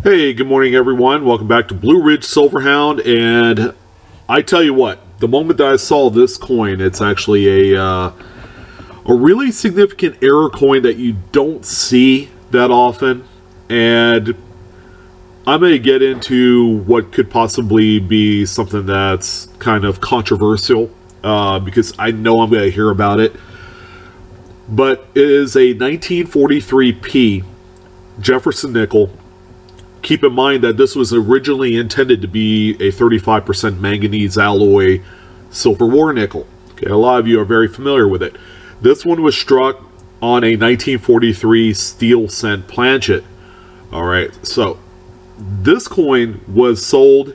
Hey, good morning, everyone. Welcome back to Blue Ridge Silverhound. And I tell you what, the moment that I saw this coin, it's actually a really significant error coin that you don't see that often. And I'm going to get into what could possibly be something that's kind of controversial because I know I'm going to hear about it. But it is a 1943p Jefferson nickel. Keep in mind that this was originally intended to be a 35% manganese alloy silver war nickel. Okay, a lot of you are very familiar with it. This one was struck on a 1943 steel cent planchet. All right, so this coin was sold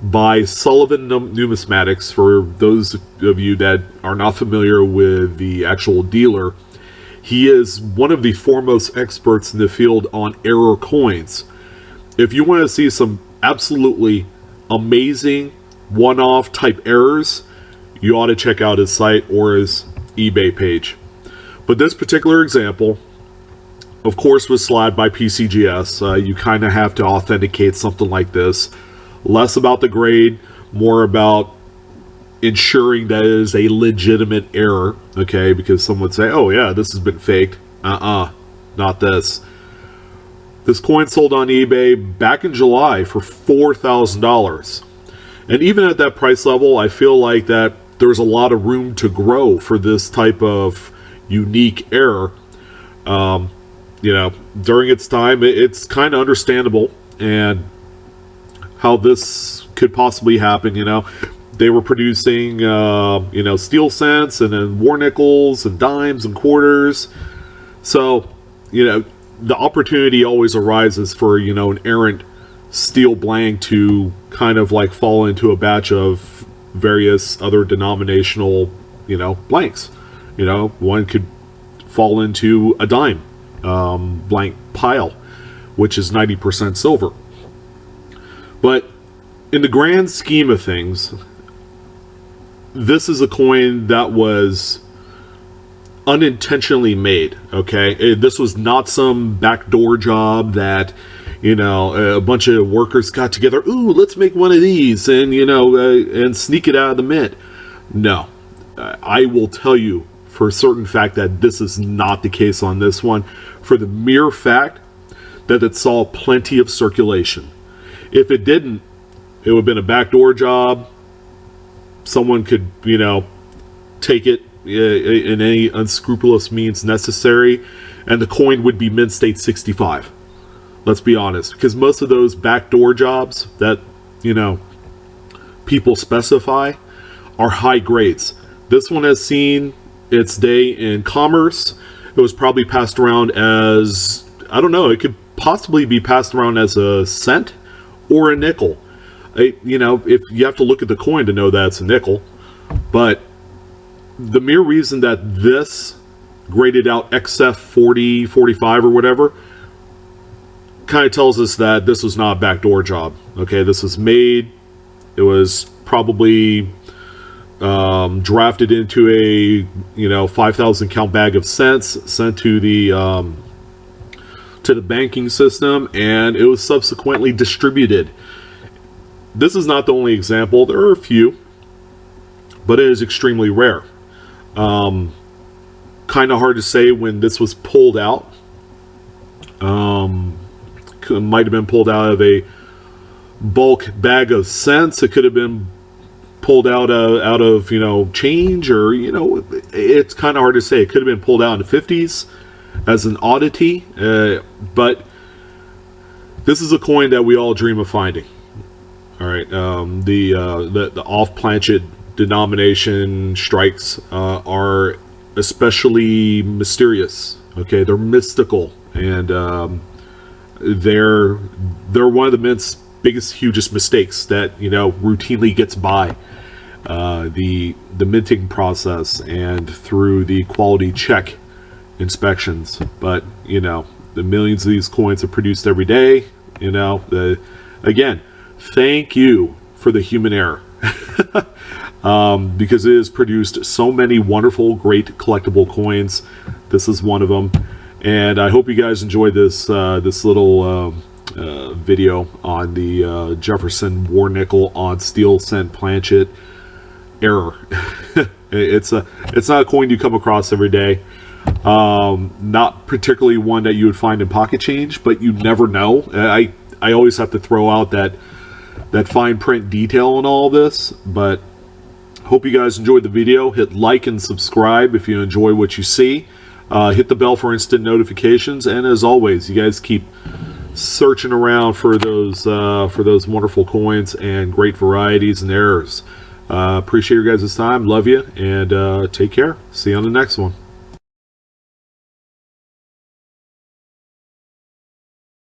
by Sullivan Numismatics. For those of you that are not familiar with the actual dealer, he is one of the foremost experts in the field on error coins. If you want to see some absolutely amazing one-off type errors, you ought to check out his site or his eBay page. But this particular example, of course, was slabbed by PCGS. You kind of have to authenticate something like this. Less about the grade, more about ensuring that it is a legitimate error, okay? Because some would say, oh yeah, this has been faked. Not this. This coin sold on eBay back in July for $4,000. And even at that price level, I feel like that there's a lot of room to grow for this type of unique error. During its time, it's kind of understandable and how this could possibly happen. They were producing, steel cents and then war nickels and dimes and quarters. So, the opportunity always arises for, an errant steel blank to kind of like fall into a batch of various other denominational, blanks. One could fall into a dime blank pile, which is 90% silver. But in the grand scheme of things, this is a coin that was unintentionally made. Okay, this was not some backdoor job that a bunch of workers got together. Ooh, let's make one of these and and sneak it out of the mint. No, I will tell you for a certain fact that this is not the case on this one, for the mere fact that it saw plenty of circulation. If it didn't, it would have been a backdoor job. Someone could take it in any unscrupulous means necessary, and the coin would be mint state 65. Let's be honest, because most of those backdoor jobs that people specify are high grades. This one has seen its day in commerce. It was probably passed around as, I don't know, it could possibly be passed around as a cent or a nickel. If you have to look at the coin to know that it's a nickel. But the mere reason that this graded out XF 40, 45 or whatever kind of tells us that this was not a backdoor job. Okay, this was made. It was probably drafted into a 5,000 count bag of cents, sent to the banking system, and it was subsequently distributed. This is not the only example. There are a few, but it is extremely rare. Kind of hard to say when this was pulled out. Might have been pulled out of a bulk bag of cents. It could have been pulled out of change, or it's kind of hard to say. It could have been pulled out in the 50s as an oddity, but this is a coin that we all dream of finding. All right, the off planchet denomination strikes are especially mysterious. Okay, they're mystical, and they're one of the mint's biggest, hugest mistakes that routinely gets by the minting process and through the quality check inspections. But the millions of these coins are produced every day. Again, thank you for the human error. Because it has produced so many wonderful, great collectible coins. This is one of them, and I hope you guys enjoyed this little video on the Jefferson War Nickel on steel cent planchet error. It's not a coin you come across every day. Not particularly one that you would find in pocket change, but you never know. I always have to throw out that fine print detail in all this. But hope you guys enjoyed the video. Hit like and subscribe if you enjoy what you see. Hit the bell for instant notifications, and as always, you guys keep searching around for those wonderful coins and great varieties and errors. Appreciate your guys' time. Love you, and take care. See you on the next one.